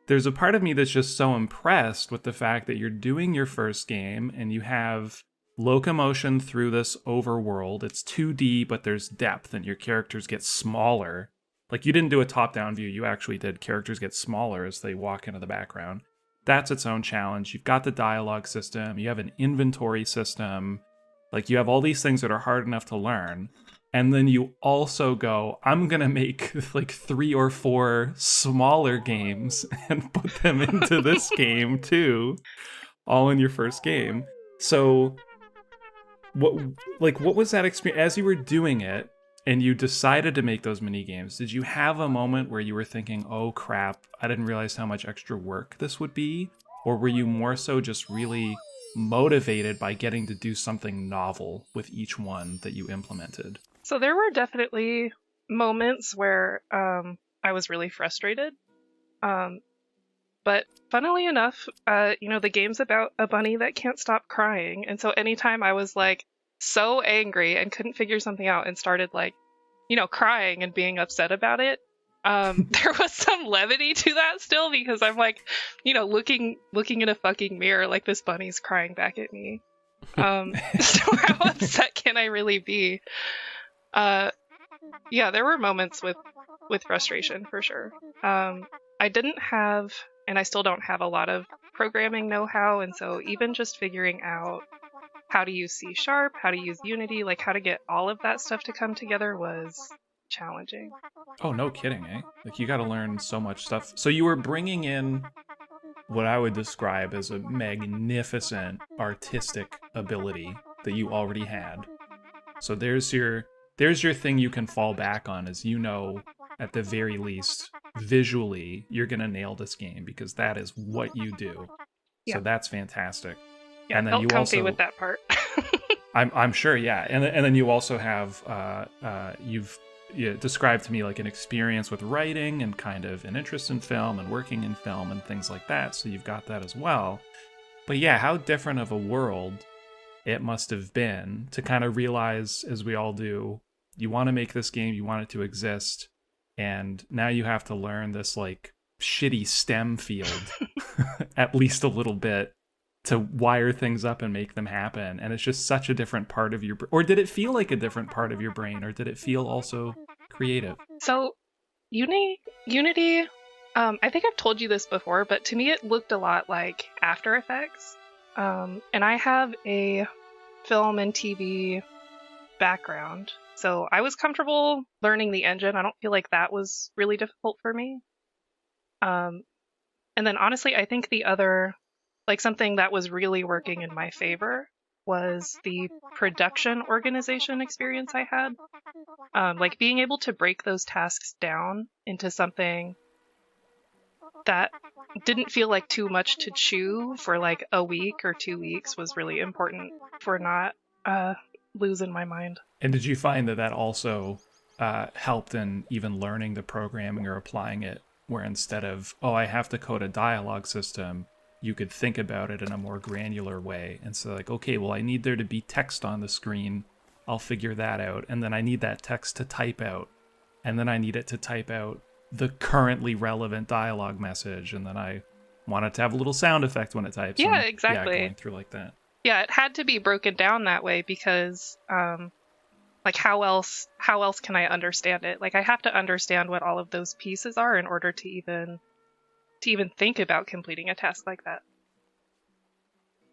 there's a part of me that's just so impressed with the fact that you're doing your first game and you have locomotion through this overworld. It's 2D, but there's depth and your characters get smaller. Like, you didn't do a top-down view. You actually did. Characters get smaller as they walk into the background. That's its own challenge. You've got the dialogue system. You have an inventory system. Like, you have all these things that are hard enough to learn. And then you also go, I'm going to make like 3 or 4 smaller games and put them into this game too, all in your first game. So what was that experience as you were doing it and you decided to make those mini games? Did you have a moment where you were thinking, oh crap, I didn't realize how much extra work this would be? Or were you more so just really motivated by getting to do something novel with each one that you implemented? So there were definitely moments where I was really frustrated. But funnily enough, the game's about a bunny that can't stop crying. And so anytime I was like so angry and couldn't figure something out and started like, crying and being upset about it, there was some levity to that still, because I'm like, looking in a fucking mirror like this bunny's crying back at me. So how upset can I really be? Yeah, there were moments with frustration for sure. I didn't have, and I still don't have a lot of programming know-how, and so even just figuring out how to use C#, how to use Unity, like how to get all of that stuff to come together was challenging. Oh, no kidding, eh? Like, you got to learn so much stuff. So you were bringing in what I would describe as a magnificent artistic ability that you already had. So there's your thing you can fall back on, as at the very least, visually, you're going to nail this game because that is what you do. Yeah. So that's fantastic. Yeah, and then you comfy also with that part. I'm sure, yeah. And then you also have you've described to me like an experience with writing and kind of an interest in film and working in film and things like that. So you've got that as well. But yeah, how different of a world it must have been to kind of realize, as we all do, you want to make this game, you want it to exist, and now you have to learn this like shitty STEM field at least a little bit to wire things up and make them happen. And it's just such a different part of your or did it feel like a different part of your brain, or did it feel also creative? So Unity, I think I've told you this before, but to me it looked a lot like After Effects. And I have a film and TV background, so I was comfortable learning the engine. I don't feel like that was really difficult for me. And then honestly, I think the other, like something that was really working in my favor was the production organization experience I had. Like being able to break those tasks down into something that didn't feel like too much to chew for like a week or 2 weeks was really important for not losing my mind. And did you find that also helped in even learning the programming or applying it, where instead of, oh, I have to code a dialogue system, you could think about it in a more granular way? And so like, okay, well, I need there to be text on the screen. I'll figure that out. And then I need that text to type out. And then I need it to type out the currently relevant dialogue message, and then I want it to have a little sound effect when it types. Yeah, exactly. Yeah, going through like that. Yeah, it had to be broken down that way because, like, how else can I understand it? Like, I have to understand what all of those pieces are in order to even think about completing a task like that.